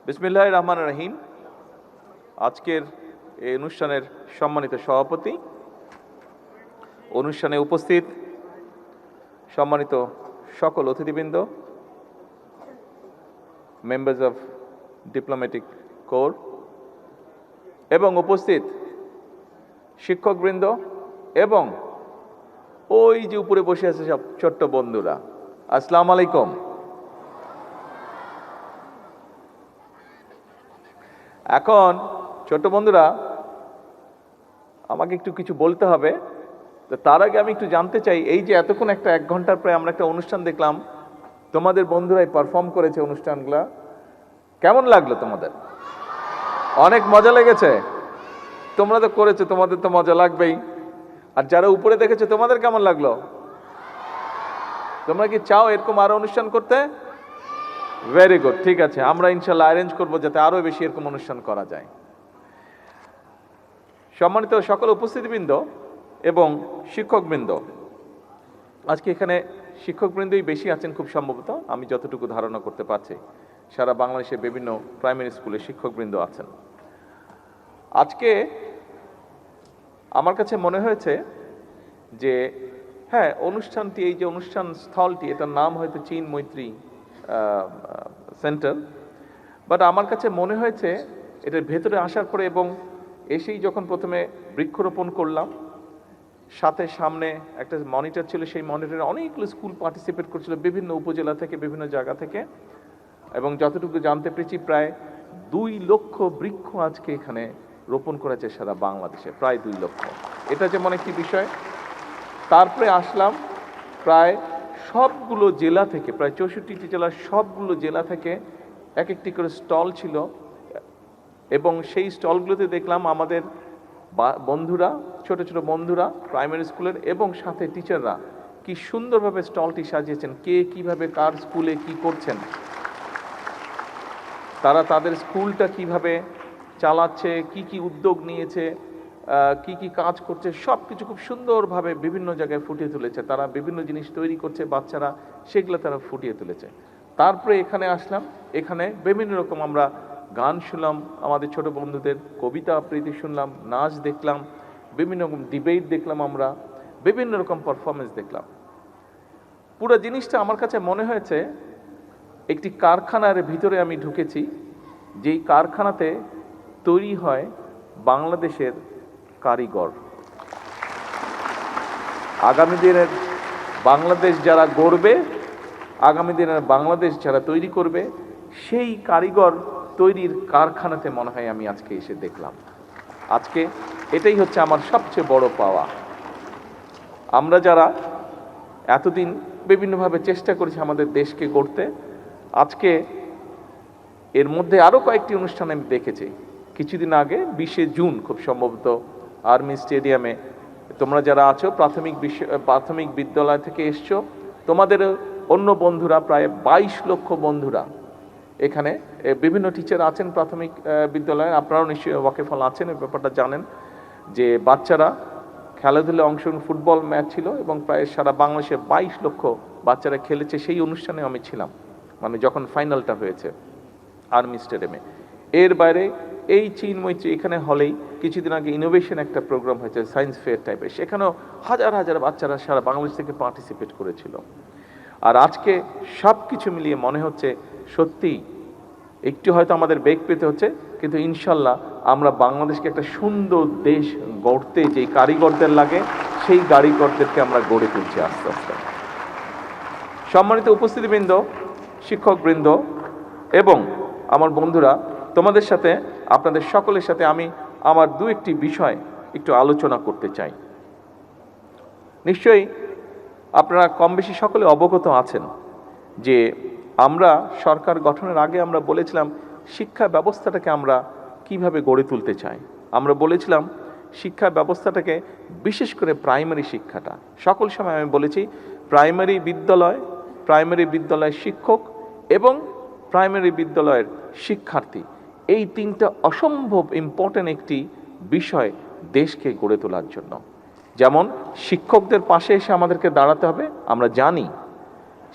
বিসমিল্লাহির রহমানির রহিম। আজকের এই অনুষ্ঠানের সম্মানিত সভাপতি, অনুষ্ঠানে উপস্থিত সম্মানিত সকল অতিথিবৃন্দ, মেম্বার্স অফ ডিপ্লোম্যাটিক কোর এবং উপস্থিত শিক্ষকবৃন্দ এবং ওই যে উপরে বসে আছে সব ছোট্ট বন্ধুরা, আসসালামু আলাইকুম। এখন ছোট্ট বন্ধুরা, আমাকে একটু কিছু বলতে হবে। তো তার আগে আমি একটু জানতে চাই, এই যে এতক্ষণ একটা 1 ঘন্টার প্রায় আমরা একটা অনুষ্ঠান দেখলাম, তোমাদের বন্ধুরাই পারফর্ম করেছে অনুষ্ঠানগুলা, কেমন লাগলো তোমাদের? অনেক মজা লেগেছে? তোমরা তো করেছো, তোমাদের তো মজা লাগবেই। আর যারা উপরে দেখেছো, তোমাদের কেমন লাগলো? তোমরা কি চাও এরকম আরো অনুষ্ঠান করতে? ভেরি গুড, ঠিক আছে, আমরা ইনশাল্লাহ অ্যারেঞ্জ করবো যাতে আরো বেশি এরকম অনুষ্ঠান করা যায়। সম্মানিত সকল উপস্থিতিবৃন্দ এবং শিক্ষকবৃন্দ, আজকে এখানে শিক্ষকবৃন্দই বেশি আছেন খুব সম্ভবত, আমি যতটুকু ধারণা করতে পারছি। সারা বাংলাদেশে বিভিন্ন প্রাইমারি স্কুলে শিক্ষকবৃন্দ আছেন। আজকে আমার কাছে মনে হয়েছে যে হ্যাঁ, অনুষ্ঠানটি, এই যে অনুষ্ঠান স্থলটি, এটার নাম হয়তো চীন মৈত্রী সেন্টার, বাট আমার কাছে মনে হয়েছে এটার ভেতরে আসার পরে এবং এসেই যখন প্রথমে বৃক্ষরোপণ করলাম, সাথে সামনে একটা মনিটর ছিল, সেই মনিটরে অনেকগুলো স্কুল পার্টিসিপেট করছিল বিভিন্ন উপজেলা থেকে, বিভিন্ন জায়গা থেকে, এবং যতটুকু জানতে পেরেছি প্রায় 2 লক্ষ বৃক্ষ আজকে এখানে রোপণ করেছে সারা বাংলাদেশে, প্রায় 2 লক্ষ। এটা যেমন একটি বিষয়। তারপরে আসলাম প্রায় সবগুলো জেলা থেকে, প্রায় 64টি জেলার সবগুলো জেলা থেকে এক একটি করে স্টল ছিল, এবং সেই স্টলগুলোতে দেখলাম আমাদের বন্ধুরা, ছোট ছোট বন্ধুরা প্রাইমারি স্কুলের এবং সাথে টিচাররা কি সুন্দরভাবে স্টলটি সাজিয়েছেন, কে কিভাবে কার স্কুলে কি করছেন, তারা তাদের স্কুলটা কিভাবে চালাচ্ছে, কি কি উদ্যোগ নিয়েছে, কি কি কাজ করছে, সব কিছু খুব সুন্দরভাবে বিভিন্ন জায়গায় ফুটিয়ে তুলেছে। তারা বিভিন্ন জিনিস তৈরি করছে, বাচ্চারা সেগুলো তারা ফুটিয়ে তুলেছে। তারপরে এখানে আসলাম, এখানে বিভিন্ন রকম আমরা গান শুনলাম, আমাদের ছোট বন্ধুদের কবিতা আবৃত্তি শুনলাম, নাচ দেখলাম, বিভিন্ন রকম ডিবেট দেখলাম, আমরা বিভিন্ন রকম পারফরমেন্স দেখলাম। পুরো জিনিসটা আমার কাছে মনে হয়েছে একটি কারখানার ভিতরে আমি ঢুকেছি, যেই কারখানাতে তৈরি হয় বাংলাদেশের কারিগর। আগামী দিনের বাংলাদেশ যারা গড়বে, আগামী দিনের বাংলাদেশ যারা তৈরি করবে, সেই কারিগর তৈরির কারখানাতে মনে হয় আমি আজকে এসে দেখলাম। আজকে এটাই হচ্ছে আমার সবচেয়ে বড় পাওয়া। আমরা যারা এতদিন বিভিন্নভাবে চেষ্টা করেছি আমাদের দেশকে গড়তে, আজকে এর মধ্যে আরও কয়েকটি অনুষ্ঠান আমি দেখেছি। কিছুদিন আগে 20শে জুন খুব সম্ভবত আর্মি স্টেডিয়ামে, তোমরা যারা আছো প্রাথমিক বিদ্যালয় থেকে এসছো, তোমাদের অন্য বন্ধুরা প্রায় 22 লক্ষ বন্ধুরা এখানে, বিভিন্ন টিচার আছেন প্রাথমিক বিদ্যালয়ে, আপনারাও নিশ্চয়ই ওয়াকিফল আছেন, এই ব্যাপারটা জানেন যে বাচ্চারা খেলাধুলায় অংশগ্রহণ, ফুটবল ম্যাচ ছিল এবং প্রায় সারা বাংলাদেশে 22 লক্ষ বাচ্চারা খেলেছে। সেই অনুষ্ঠানে আমি ছিলাম, মানে যখন ফাইনালটা হয়েছে আর্মি স্টেডিয়ামে। এর বাইরে এই চীন মৈত্রী এখানে হলেই কিছুদিন আগে ইনোভেশন একটা প্রোগ্রাম হয়েছে, সায়েন্স ফেয়ার টাইপের, সেখানেও হাজার হাজার বাচ্চারা সারা বাংলাদেশ থেকে পার্টিসিপেট করেছিল। আর আজকে সব কিছু মিলিয়ে মনে হচ্ছে সত্যি একটু হয়তো আমাদের বেগ পেতে হচ্ছে, কিন্তু ইনশাল্লাহ আমরা বাংলাদেশকে একটা সুন্দর দেশ গড়তে যেই কারিগরদের লাগে, সেই কারিগরদেরকে আমরা গড়ে তুলছি আস্তে আস্তে। সম্মানিত উপস্থিতিবৃন্দ, শিক্ষকবৃন্দ এবং আমার বন্ধুরা, তোমাদের সাথে, আপনাদের সকলের সাথে আমি আমার 2-1টি বিষয় একটু আলোচনা করতে চাই। নিশ্চয়ই আপনারা কম বেশি সকলে অবগত আছেন যে আমরা সরকার গঠনের আগে আমরা বলেছিলাম শিক্ষা ব্যবস্থাটাকে আমরা কিভাবে গড়ে তুলতে চাই। আমরা বলেছিলাম শিক্ষা ব্যবস্থাটাকে, বিশেষ করে প্রাইমারি শিক্ষাটা, সকল সময় আমি বলেছি প্রাইমারি বিদ্যালয়ের শিক্ষক এবং প্রাইমারি বিদ্যালয়ের শিক্ষার্থী, এই 3টা অসম্ভব ইম্পর্টেন্ট একটি বিষয় দেশকে গড়ে তোলার জন্য। যেমন শিক্ষকদের পাশে এসে আমাদেরকে দাঁড়াতে হবে। আমরা জানি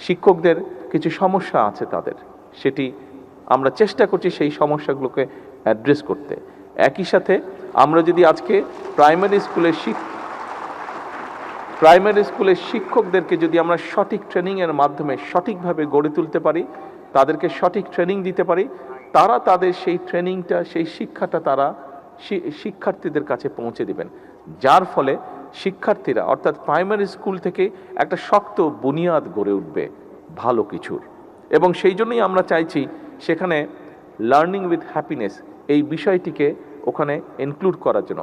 শিক্ষকদের কিছু সমস্যা আছে তাদের, সেটি আমরা চেষ্টা করছি সেই সমস্যাগুলোকে অ্যাড্রেস করতে। একই সাথে আমরা যদি আজকে প্রাইমারি স্কুলের শিক্ষকদেরকে যদি আমরা সঠিক ট্রেনিংয়ের মাধ্যমে সঠিকভাবে গড়ে তুলতে পারি, তাদেরকে সঠিক ট্রেনিং দিতে পারি, তারা তাদের সেই ট্রেনিংটা, সেই শিক্ষাটা তারা শিক্ষার্থীদের কাছে পৌঁছে দিবেন, যার ফলে শিক্ষার্থীরা অর্থাৎ প্রাইমারি স্কুল থেকে একটা শক্ত বুনিয়াদ গড়ে উঠবে ভালো কিছুর। এবং সেই জন্যই আমরা চাইছি সেখানে লার্নিং উইথ হ্যাপিনেস এই বিষয়টিকে ওখানে ইনক্লুড করার জন্য।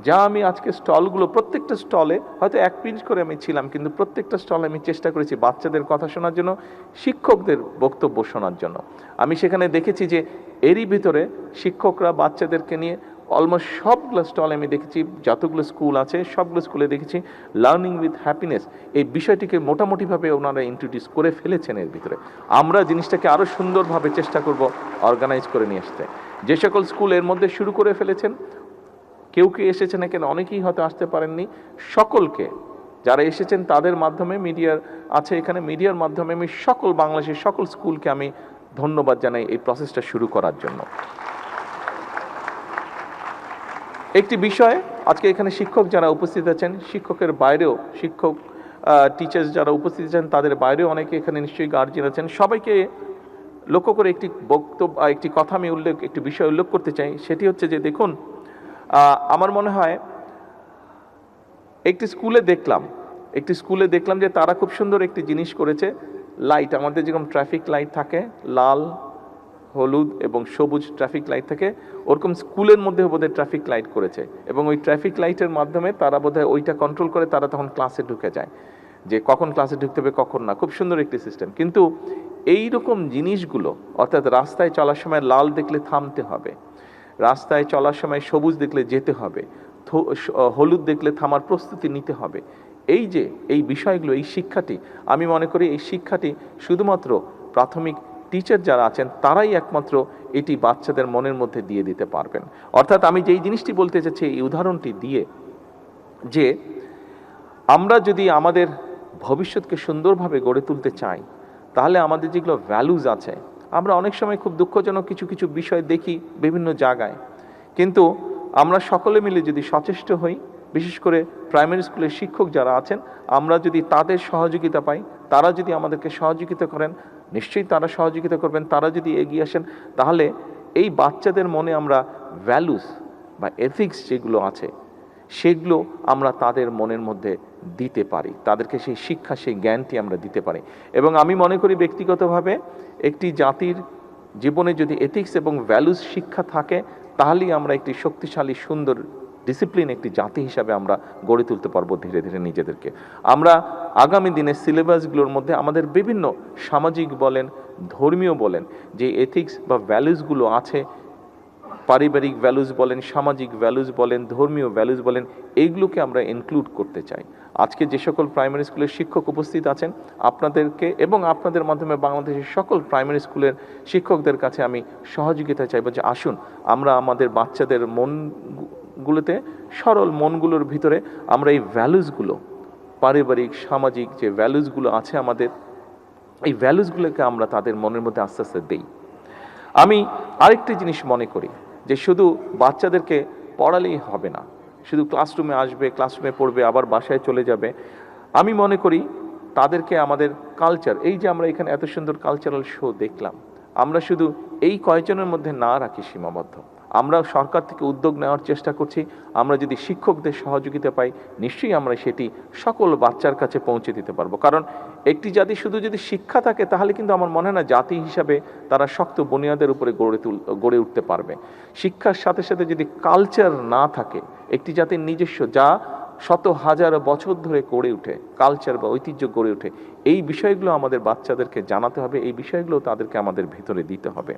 যা আমি আজকে স্টলগুলো, প্রত্যেকটা স্টলে হয়তো এক পিঞ্চ করে আমি ছিলাম, কিন্তু প্রত্যেকটা স্টলে আমি চেষ্টা করেছি বাচ্চাদের কথা শোনার জন্য, শিক্ষকদের বক্তব্য শোনার জন্য। আমি সেখানে দেখেছি যে এরই ভিতরে শিক্ষকরা বাচ্চাদেরকে নিয়ে অলমোস্ট সবগুলো স্টলে আমি দেখেছি, যতগুলো স্কুল আছে সবগুলো স্কুলে দেখেছি লার্নিং উইথ হ্যাপিনেস এই বিষয়টিকে মোটামুটিভাবে ওনারা ইন্ট্রোডিউস করে ফেলেছেন এর ভিতরে। আমরা জিনিসটাকে আরও সুন্দরভাবে চেষ্টা করব অর্গানাইজ করে নিয়ে আসতে। যে সকল স্কুল এর মধ্যে শুরু করে ফেলেছেন, কেউ এসেছেন এখানে, অনেকেই হয়তো আসতে পারেননি, সকলকে যারা এসেছেন তাদের মাধ্যমে, মিডিয়ার আছে এখানে, মিডিয়ার মাধ্যমে আমি সকল বাংলাদেশের সকল স্কুলকে আমি ধন্যবাদ জানাই এই প্রসেসটা শুরু করার জন্য। একটি বিষয়, আজকে এখানে শিক্ষক যারা উপস্থিত আছেন, শিক্ষকের বাইরেও টিচার্স যারা উপস্থিত আছেন তাদের বাইরেও অনেকে এখানে নিশ্চয়ই গার্জিয়ান আছেন, সবাইকে লক্ষ্য করে একটি কথা আমি একটি বিষয় উল্লেখ করতে চাই। সেটি হচ্ছে যে দেখুন, আমার মনে হয় একটি স্কুলে দেখলাম যে তারা খুব সুন্দর একটি জিনিস করেছে। লাইট, আমাদের যেরকম ট্রাফিক লাইট থাকে, লাল, হলুদ এবং সবুজ ট্রাফিক লাইট থাকে, ওরকম স্কুলের মধ্যে বোধহয় ট্রাফিক লাইট করেছে, এবং ওই ট্রাফিক লাইটের মাধ্যমে তারা বোধহয় ওইটা কন্ট্রোল করে, তারা তখন ক্লাসে ঢুকে যায়, যে কখন ক্লাসে ঢুকতে হবে কখন না। খুব সুন্দর একটি সিস্টেম। কিন্তু এই রকম জিনিসগুলো, অর্থাৎ রাস্তায় চলার সময় লাল দেখলে থামতে হবে, রাস্তায় চলার সময় সবুজ দেখলে যেতে হবে, হলুদ দেখলে থামার প্রস্তুতি নিতে হবে, এই বিষয়গুলো, এই শিক্ষাটি, আমি মনে করি এই শিক্ষাটি শুধুমাত্র প্রাথমিক টিচার যারা আছেন তারাই একমাত্র এটি বাচ্চাদের মনের মধ্যে দিয়ে দিতে পারবেন। অর্থাৎ আমি যেই জিনিসটি বলতে চাচ্ছি এই উদাহরণটি দিয়ে, যে আমরা যদি আমাদের ভবিষ্যৎকে সুন্দরভাবে গড়ে তুলতে চাই, তাহলে আমাদের যেগুলো ভ্যালুজ আছে, আমরা অনেক সময় খুব দুঃখজনক কিছু বিষয় দেখি বিভিন্ন জায়গায়, কিন্তু আমরা সকলে মিলে যদি সচেষ্ট হই, বিশেষ করে প্রাইমারি স্কুলের শিক্ষক যারা আছেন, আমরা যদি তাদের সহযোগিতা পাই, তারা যদি আমাদেরকে সহযোগিতা করেন, নিশ্চয়ই তারা সহযোগিতা করবেন, তারা যদি এগিয়ে আসেন, তাহলে এই বাচ্চাদের মনে আমরা ভ্যালুস বা এথিক্স যেগুলো আছে সেগুলো আমরা তাদের মনের মধ্যে দিতে পারি, তাদেরকে সেই শিক্ষা, সেই জ্ঞানটি আমরা দিতে পারি। এবং আমি মনে করি ব্যক্তিগতভাবে একটি জাতির জীবনে যদি এথিক্স এবং ভ্যালুস শিক্ষা থাকে, তাহলেই আমরা একটি শক্তিশালী, সুন্দর, ডিসিপ্লিন একটি জাতি হিসাবে আমরা গড়ে তুলতে পারবো ধীরে ধীরে নিজেদেরকে। আমরা আগামী দিনে সিলেবাসগুলোর মধ্যে আমাদের বিভিন্ন সামাজিক বলেন, ধর্মীয় বলেন, যে এথিক্স বা ভ্যালুসগুলো আছে, পারিবারিক ভ্যালুস বলেন, সামাজিক ভ্যালুস বলেন, ধর্মীয় ভ্যালুস বলেন, এইগুলোকে আমরা ইনক্লুড করতে চাই। আজকে যে সকল প্রাইমারি স্কুলের শিক্ষক উপস্থিত আছেন, আপনাদেরকে এবং আপনাদের মাধ্যমে বাংলাদেশের সকল প্রাইমারি স্কুলের শিক্ষকদের কাছে আমি সহযোগিতা চাইব, যে আসুন আমরা আমাদের বাচ্চাদের মনগুলোতে, সরল মনগুলোর ভিতরে আমরা এই ভ্যালুসগুলো, পারিবারিক, সামাজিক যে ভ্যালুসগুলো আছে আমাদের, এই ভ্যালুসগুলোকে আমরা তাদের মনের মধ্যে আস্তে আস্তে দেই। আমি আরেকটি জিনিস মনে করি, যে শুধু বাচ্চাদেরকে পড়ালেই হবে না, শুধু ক্লাসরুমে আসবে, ক্লাসরুমে পড়বে, আবার বাসায় চলে যাবে। আমি মনে করি তাদেরকে আমাদের কালচার, এই যে আমরা এখানে এত সুন্দর কালচারাল শো দেখলাম, আমরা শুধু এই কয়েকজনের মধ্যে না রাখি সীমাবদ্ধ, আমরা সরকার থেকে উদ্যোগ নেওয়ার চেষ্টা করছি। আমরা যদি শিক্ষকদের সহযোগিতা পাই, নিশ্চয়ই আমরা সেটি সকল বাচ্চার কাছে পৌঁছে দিতে পারবো। কারণ একটি জাতি শুধু যদি শিক্ষা থাকে, তাহলে কিন্তু আমার মনে হয় না জাতি হিসাবে তারা শক্ত বুনিয়াদের উপরে গড়ে উঠতে পারবে। শিক্ষার সাথে সাথে যদি কালচার না থাকে, একটি জাতির নিজস্ব, যা শত হাজার বছর ধরে গড়ে উঠে, কালচার বা ঐতিহ্য গড়ে ওঠে, এই বিষয়গুলো আমাদের বাচ্চাদেরকে জানাতে হবে, এই বিষয়গুলো তাদেরকে আমাদের ভিতরে দিতে হবে।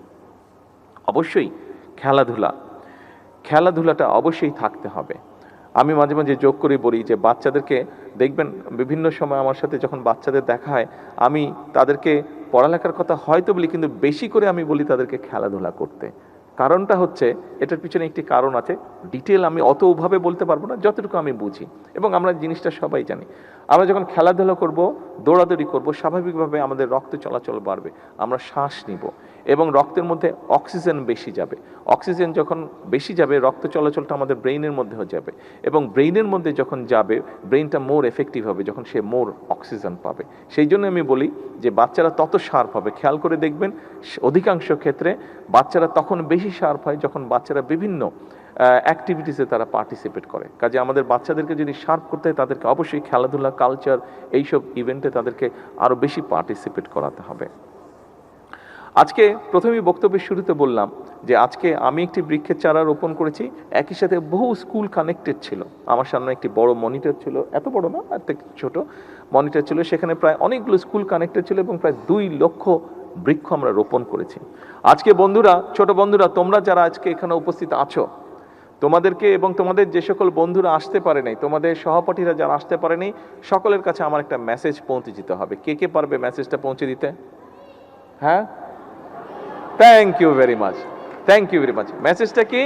অবশ্যই খেলাধুলাটা অবশ্যই থাকতে হবে। আমি মাঝে মাঝে যোগ করে বলি যে বাচ্চাদেরকে দেখবেন, বিভিন্ন সময় আমার সাথে যখন বাচ্চাদের দেখা হয়, আমি তাদেরকে পড়ালেখার কথা হয়তো বলি, কিন্তু বেশি করে আমি বলি তাদেরকে খেলাধুলা করতে। কারণটা হচ্ছে, এটার পিছনে একটি কারণ আছে, ডিটেল আমি অতভাবে বলতে পারবো না, যতটুকু আমি বুঝি, এবং আমরা জিনিসটা সবাই জানি। আমরা যখন খেলাধুলা করব, দৌড়াদৌড়ি করব, স্বাভাবিকভাবে আমাদের রক্ত চলাচল বাড়বে, আমরা শ্বাস নিব, এবং রক্তের মধ্যে অক্সিজেন বেশি যাবে। অক্সিজেন যখন বেশি যাবে রক্ত চলাচলটা আমাদের ব্রেইনের মধ্যেও যাবে, এবং ব্রেইনের মধ্যে যখন যাবে ব্রেইনটা মোর এফেক্টিভ হবে যখন সে মোর অক্সিজেন পাবে। সেই জন্য আমি বলি যে বাচ্চারা তত শার্প হবে, খেয়াল করে দেখবেন অধিকাংশ ক্ষেত্রে বাচ্চারা তখন বেশি শার্প হয় যখন বাচ্চারা বিভিন্ন অ্যাক্টিভিটিসে তারা পার্টিসিপেট করে। কাজে আমাদের বাচ্চাদেরকে যদি শার্প করতে হয় তাদেরকে অবশ্যই খেলাধুলা, কালচার, এইসব ইভেন্টে তাদেরকে আরও বেশি পার্টিসিপেট করাতে হবে। আজকে প্রথমেই বক্তব্যের শুরুতে বললাম যে আজকে আমি একটি বৃক্ষের চারা রোপণ করেছি, একই সাথে বহু স্কুল কানেক্টেড ছিল। আমার সামনে একটি বড় মনিটর ছিল, এত বড় না, আর ছোট মনিটর ছিল, সেখানে প্রায় অনেকগুলো স্কুল কানেক্টেড ছিল এবং প্রায় 2 লক্ষ বৃক্ষ আমরা রোপণ করেছি। আজকে বন্ধুরা, ছোট বন্ধুরা, তোমরা যারা আজকে এখানে উপস্থিত আছো, তোমাদেরকে এবং তোমাদের যে সকল বন্ধুরা আসতে পারে নাই, তোমাদের সহপাঠীরা যারা আসতে পারেনি, সকলের কাছে আমার একটা মেসেজ পৌঁছে দিতে হবে। কে কে পারবে মেসেজটা পৌঁছে দিতে? হ্যাঁ, thank you very much, thank you very much. মেসেজটা কি?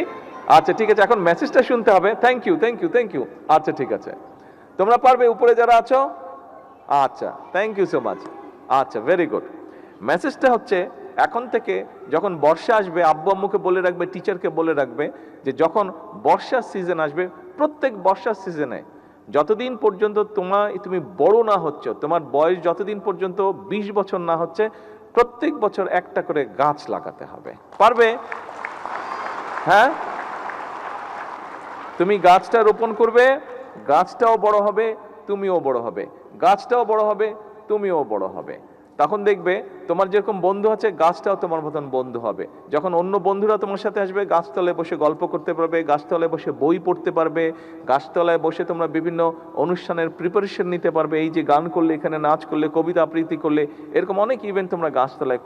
আচ্ছা ঠিক আছে, এখন মেসেজটা শুনতে হবে। Thank you, thank you, thank you. আচ্ছা ঠিক আছে, তোমরা পারবে উপরে যারা আছো? আচ্ছা, থ্যাংক ইউ সো মাচ। আচ্ছা, ভেরি গুড। মেসেজটা হচ্ছে, এখন থেকে যখন বর্ষা আসবে, আব্বু আম্মুকে বলে রাখবে, টিচারকে বলে রাখবে যে যখন বর্ষার সিজন আসবে, প্রত্যেক বর্ষার সিজনে যতদিন পর্যন্ত তুমি বড় না হচ্ছ, তোমার বয়স যতদিন পর্যন্ত 20 বছর না হচ্ছে, প্রত্যেক বছর একটা করে গাছ লাগাতে হবে। পারবে? হ্যাঁ, তুমি গাছটা রোপণ করবে, গাছটাও বড় হবে, তুমিও বড় হবে, গাছটাও বড় হবে, তুমিও বড় হবে। তখন দেখবে তোমার যেরকম বন্ধু আছে, গাছটাও তোমার মতন বন্ধু হবে। যখন অন্য বন্ধুরা তোমার সাথে আসবে, গাছতলায় বসে গল্প করতে পারবে, গাছতলায় বসে বই পড়তে পারবে, গাছতলায় বসে তোমরা বিভিন্ন অনুষ্ঠানের প্রিপারেশন নিতে পারবে। এই যে গান করলে, এখানে নাচ করলে, কবিতা আবৃত্তি করলে, এরকম অনেক ইভেন্ট তোমরা গাছতলায়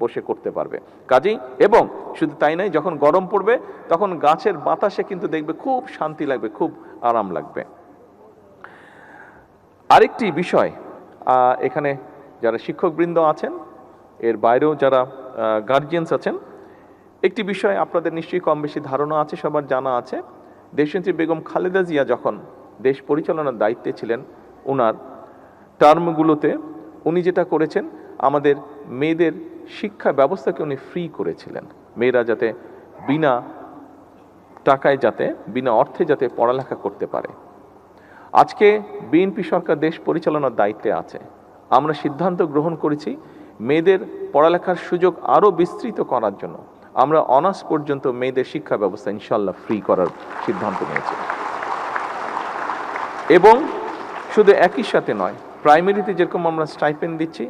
বসে করতে পারবে। কাজেই, এবং শুধু তাই নয়, যখন গরম পড়বে তখন গাছের বাতাসে কিন্তু দেখবে খুব শান্তি লাগবে, খুব আরাম লাগবে। আরেকটি বিষয়, এখানে যারা শিক্ষকবৃন্দ আছেন, এর বাইরেও যারা গার্জিয়ানস আছেন, একটি বিষয় আপনাদের নিশ্চয়ই কম বেশি ধারণা আছে, সবার জানা আছে। দেশনেত্রী বেগম খালেদা জিয়া যখন দেশ পরিচালনার দায়িত্বে ছিলেন, ওনার টার্মগুলোতে উনি যেটা করেছেন, আমাদের মেয়েদের শিক্ষা ব্যবস্থাকে উনি ফ্রি করেছিলেন। মেয়েরা যাতে বিনা টাকায়, যাতে বিনা অর্থে যাতে পড়ালেখা করতে পারে। আজকে বিএনপি সরকার দেশ পরিচালনার দায়িত্বে আছে। আমরা সিদ্ধান্ত গ্রহণ করেছি মেয়েদের পড়ালেখার সুযোগ আরও বিস্তৃত করার জন্য। আমরা অনার্স পর্যন্ত মেয়েদের শিক্ষা ব্যবস্থা ইনশাল্লাহ ফ্রি করার সিদ্ধান্ত নিয়েছি। এবং শুধু একই সাথে নয়, প্রাইমারিতে যেরকম আমরা স্টাইপেন্ড দিচ্ছি,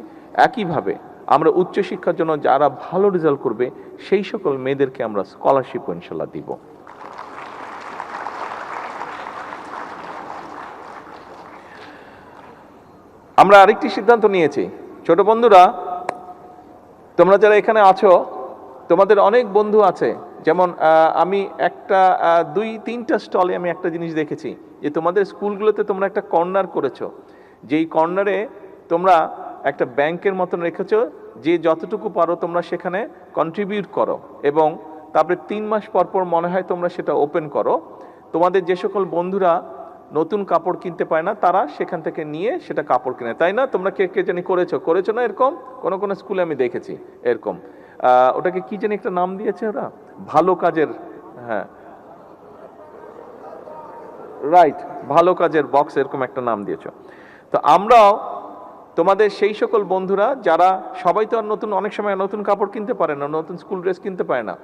একইভাবে আমরা উচ্চশিক্ষার জন্য যারা ভালো রেজাল্ট করবে সেই সকল মেয়েদেরকে আমরা স্কলারশিপও ইনশাল্লাহ দিব। আমরা আরেকটি সিদ্ধান্ত নিয়েছি, ছোট বন্ধুরা, তোমরা যারা এখানে আছো, তোমাদের অনেক বন্ধু আছে, যেমন আমি একটা 2-3টা স্টলে আমি একটা জিনিস দেখেছি যে তোমাদের স্কুলগুলোতে তোমরা একটা কর্নার করেছো, যেই কর্নারে তোমরা একটা ব্যাংকের মতন রেখেছো, যে যতটুকু পারো তোমরা সেখানে কন্ট্রিবিউট করো, এবং তারপরে 3 মাস পর পর মনে হয় তোমরা সেটা ওপেন করো। তোমাদের যে সকল বন্ধুরা নতুন কাপড় কিনতে পায় না, তারা সেখান থেকে নিয়ে সেটা কাপড় কিনে, তাই না? তোমরা কে কে জানি করেছো না এরকম? কোনো স্কুলে আমি দেখেছি এরকম। ওটাকে কি জানি একটা নাম দিয়েছে ওরা, ভালো কাজের, হ্যাঁ রাইট, ভালো কাজের বক্স, এরকম একটা নাম দিয়েছো। তো আমরাও তোমাদের সেই সকল বন্ধুরা যারা, সবাই তো আর অনেক সময় নতুন কাপড় কিনতে পারে না, নতুন স্কুল ড্রেস কিনতে পারে না,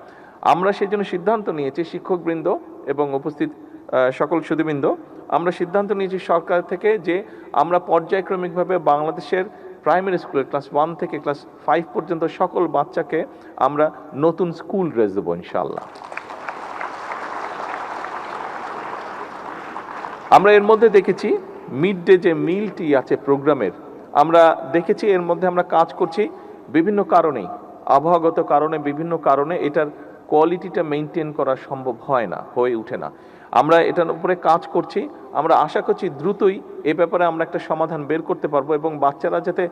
আমরা সেই জন্য সিদ্ধান্ত নিয়েছি, শিক্ষকবৃন্দ এবং উপস্থিত সকল সুধীবৃন্দ, আমরা সিদ্ধান্ত নিয়েছি সরকার থেকে যে আমরা পর্যায়ক্রমিকভাবে বাংলাদেশের প্রাইমারি স্কুলের ক্লাস 1 থেকে ক্লাস 5 পর্যন্ত সকল বাচ্চাকে আমরা নতুন স্কুল ড্রেস দেবো ইনশাআল্লাহ। আমরা এর মধ্যে দেখেছি মিড ডে যে মিলটি আছে প্রোগ্রামের, আমরা দেখেছি এর মধ্যে আমরা কাজ করছি বিভিন্ন কারণেই, আবহাওয়াগত কারণে, বিভিন্ন কারণে এটার কোয়ালিটিটা মেনটেন করা সম্ভব হয় না, হয়ে ওঠে না। আমরা এটার উপরে কাজ করছি, আমরা আশা করছি দ্রুতই এ ব্যাপারে আমরা একটা সমাধান বের করতে পারবো, এবং বাচ্চারা যাতে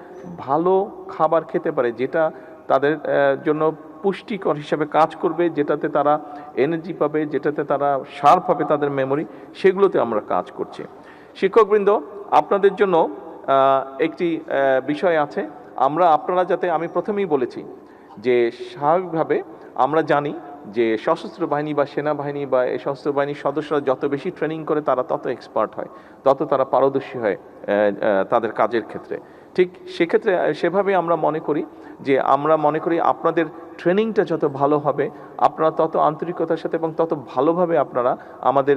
ভালো খাবার খেতে পারে, যেটা তাদের জন্য পুষ্টিকর হিসাবে কাজ করবে, যেটাতে তারা এনার্জি পাবে, যেটাতে তারা শার্প হবে তাদের মেমোরি, সেগুলোতে আমরা কাজ করছি। শিক্ষকবৃন্দ, আপনাদের জন্য একটি বিষয় আছে, আপনারা যাতে, আমি প্রথমেই বলেছি যে স্বাভাবিকভাবে আমরা জানি যে সশস্ত্র বাহিনী বা সেনাবাহিনী বা এই সশস্ত্র বাহিনীর সদস্যরা যত বেশি ট্রেনিং করে তারা তত এক্সপার্ট হয়, তত তারা পারদর্শী হয় তাদের কাজের ক্ষেত্রে। ঠিক সেক্ষেত্রে সেভাবে আমরা মনে করি যে আপনাদের ট্রেনিংটা যত ভালো হবে, আপনারা তত আন্তরিকতার সাথে এবং তত ভালোভাবে আপনারা আমাদের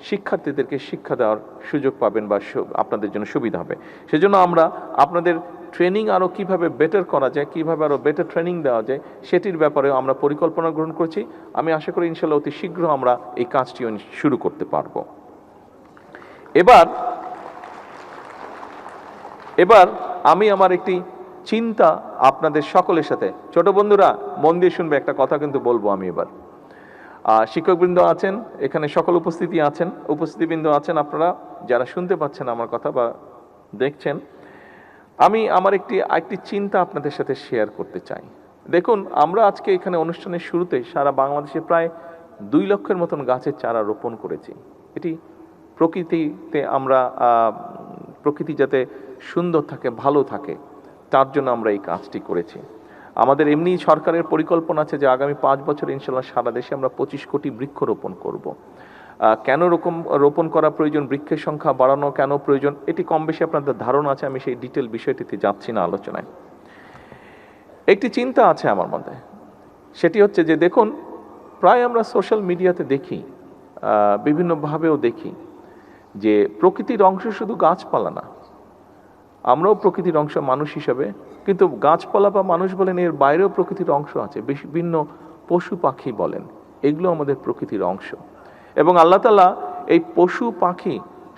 শিক্ষার্থীদেরকে শিক্ষা দেওয়ার সুযোগ পাবেন বা আপনাদের জন্য সুবিধা হবে। সেজন্য আমরা আপনাদের ট্রেনিং আরও কীভাবে বেটার করা যায়, কীভাবে আরও বেটার ট্রেনিং দেওয়া যায় সেটির ব্যাপারে আমরা পরিকল্পনা গ্রহণ করছি। আমি আশা করি ইনশাল্লাহ অতি শীঘ্র আমরা এই কাজটি শুরু করতে পারব। এবার আমি আমার একটি চিন্তা আপনাদের সকলের সাথে, ছোট বন্ধুরা মন দিয়ে শুনবে, একটা কথা কিন্তু বলবো আমি এবার। শিক্ষকবৃন্দ আছেন এখানে, সকল উপস্থিতিবৃন্দ আছেন, আপনারা যারা শুনতে পাচ্ছেন আমার কথা বা দেখছেন, আমি আমার একটি চিন্তা আপনাদের সাথে শেয়ার করতে চাই। দেখুন, আমরা আজকে এখানে অনুষ্ঠানের শুরুতে সারা বাংলাদেশে প্রায় 2 লক্ষের মতন গাছের চারা রোপণ করেছি। এটি প্রকৃতিতে প্রকৃতি যাতে সুন্দর থাকে, ভালো থাকে, তার জন্য আমরা এই কাজটি করেছি। আমাদের এমনি সরকারের পরিকল্পনা আছে যে আগামী 5 বছর ইনশাল্লাহ সারা দেশে আমরা 25 কোটি বৃক্ষ রোপণ করব। কেন রোপণ করা প্রয়োজন, বৃক্ষের সংখ্যা বাড়ানো কেন প্রয়োজন, এটি কম বেশি আপনাদের ধারণা আছে, আমি সেই ডিটেল বিষয়টিতে যাচ্ছি না আলোচনায়। একটি চিন্তা আছে আমার মধ্যে, সেটি হচ্ছে যে দেখুন, প্রায় আমরা সোশ্যাল মিডিয়াতে দেখি, বিভিন্নভাবেও দেখি যে প্রকৃতির অংশ শুধু গাছপালা না, আমরাও প্রকৃতির অংশ মানুষ হিসাবে, কিন্তু গাছপালা বা মানুষ বলেন এর বাইরেও প্রকৃতির অংশ আছে, বিভিন্ন পশু পাখি বলেন, এগুলো আমাদের প্রকৃতির অংশ। এবং আল্লাহ তাআলা এই পশু পাখি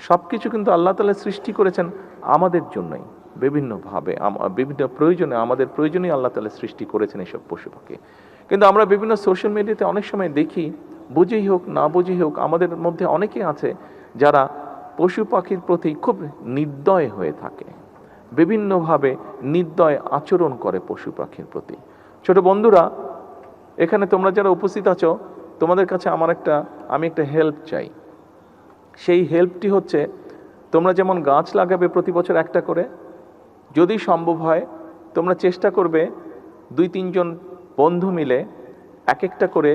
সব কিছু কিন্তু আল্লাহ তাআলা সৃষ্টি করেছেন আমাদের জন্যই, বিভিন্নভাবে বিভিন্ন প্রয়োজনে, আমাদের প্রয়োজনেই আল্লাহ তাআলা সৃষ্টি করেছেন এইসব পশু পাখি। কিন্তু আমরা বিভিন্ন সোশ্যাল মিডিয়াতে অনেক সময় দেখি, বুঝেই হোক না বুঝেই হোক, আমাদের মধ্যে অনেকে আছে যারা পশু পাখির প্রতি খুব নির্দয় হয়ে থাকে, বিভিন্নভাবে নির্দয় আচরণ করে পশু পাখির প্রতি। ছোট বন্ধুরা, এখানে তোমরা যারা উপস্থিত আছো, তোমাদের কাছে আমি একটা হেল্প চাই। সেই হেল্পটি হচ্ছে, তোমরা যেমন গাছ লাগাবে প্রতি বছর একটা করে, যদি সম্ভব হয় তোমরা চেষ্টা করবে 2-3 জন বন্ধু মিলে এক একটা করে,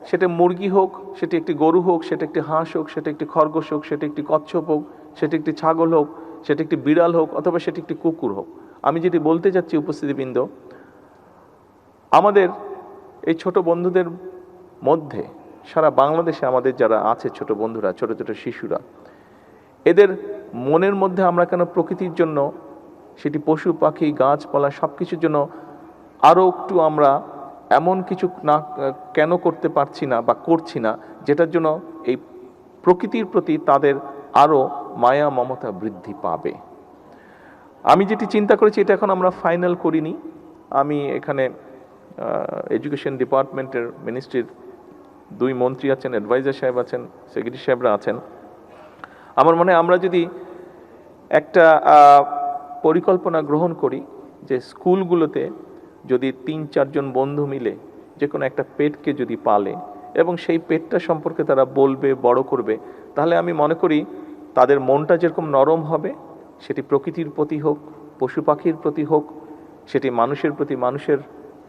সেটা মুরগি হোক, সেটা একটি গরু হোক, সেটা একটি হাঁস হোক, সেটা একটি খরগোশ হোক, সেটা একটি কচ্ছপ হোক, সেটা একটি ছাগল হোক, সেটা একটি বিড়াল হোক, অথবা সেটা একটি কুকুর হোক। আমি যেটি বলতে চাচ্ছি উপস্থিতিবৃন্দ, আমাদের এই ছোট বন্ধুদের মধ্যে সারা বাংলাদেশে আমাদের যারা আছে ছোট বন্ধুরা, ছোট ছোট শিশুরা, এদের মনের মধ্যে আমরা কেন প্রকৃতির জন্য, সেটি পশু পাখি গাছপালা সব কিছুর জন্য আরও একটু আমরা এমন কিছু না কেন করতে পারছি না বা করছি না, যেটার জন্য এই প্রকৃতির প্রতি তাদের আরও মায়া মমতা বৃদ্ধি পাবে। আমি যেটি চিন্তা করেছি, এটা এখন আমরা ফাইনাল করিনি। আমি এখানে এডুকেশন ডিপার্টমেন্টের মিনিস্ট্রির 2 মন্ত্রী আছেন, অ্যাডভাইজার সাহেব আছেন, সেক্রেটারি সাহেবরা আছেন। আমার মনে হয় আমরা যদি একটা পরিকল্পনা গ্রহণ করি যে স্কুলগুলোতে যদি 3-4 জন বন্ধু মিলে যে কোনো একটা পেটকে যদি পালে এবং সেই পেটটা সম্পর্কে তারা বলবে, বড় করবে, তাহলে আমি মনে করি তাদের মনটা যেরকম নরম হবে, সেটি প্রকৃতির প্রতি হোক, পশু পাখির প্রতি হোক, সেটি মানুষের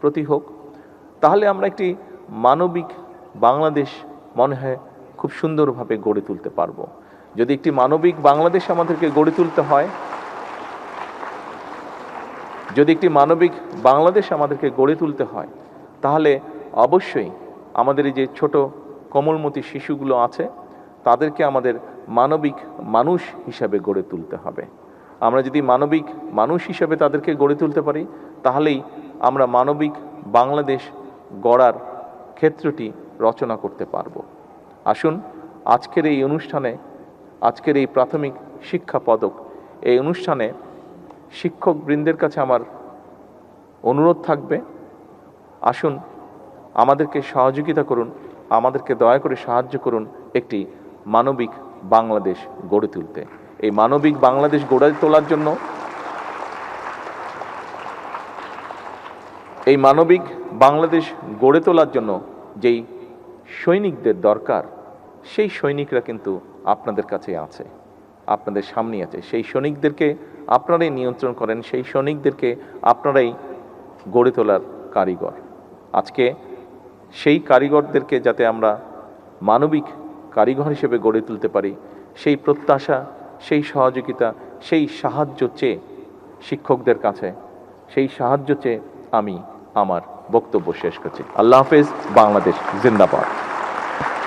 প্রতি হোক, তাহলে আমরা একটি মানবিক বাংলাদেশ মনে হয় খুব সুন্দরভাবে গড়ে তুলতে পারবো। যদি একটি মানবিক বাংলাদেশ আমাদেরকে গড়ে তুলতে হয়, তাহলে অবশ্যই আমাদের এই যে ছোট কোমলমতি শিশুগুলো আছে, তাদেরকে আমাদের মানবিক মানুষ হিসাবে গড়ে তুলতে হবে। আমরা যদি মানবিক মানুষ হিসাবে তাদেরকে গড়ে তুলতে পারি, তাহলেই আমরা মানবিক বাংলাদেশ গড়ার ক্ষেত্রটি রচনা করতে পারব। আসুন, আজকের এই অনুষ্ঠানে, আজকের এই প্রাথমিক শিক্ষা পদক এই অনুষ্ঠানে শিক্ষকবৃন্দের কাছে আমার অনুরোধ থাকবে, আসুন আমাদেরকে সহযোগিতা করুন, আমাদেরকে দয়া করে সাহায্য করুন একটি মানবিক বাংলাদেশ গড়ে তুলতে। এই মানবিক বাংলাদেশ গড়ে তোলার জন্য, এই মানবিক বাংলাদেশ গড়ে তোলার জন্য যেই সৈনিকদের দরকার, সেই সৈনিকরা কিন্তু আপনাদের কাছে আছে, আপনাদের সামনে আছে। সেই সৈনিকদেরকে আপনারাই নিয়ন্ত্রণ করেন, সেই সৈনিকদেরকে আপনারাই গড়ে তোলার কারিগর। আজকে সেই কারিগরদেরকে যাতে আমরা মানবিক কারিগর হিসেবে গড়ে তুলতে পারি, সেই প্রত্যাশা, সেই সহযোগিতা, সেই সাহায্য চেয়ে শিক্ষকদের কাছে, সেই সাহায্য চেয়ে আমি আমার বক্তব্য শেষ করছি। আল্লাহ হাফেজ। বাংলাদেশ জিন্দাবাদ।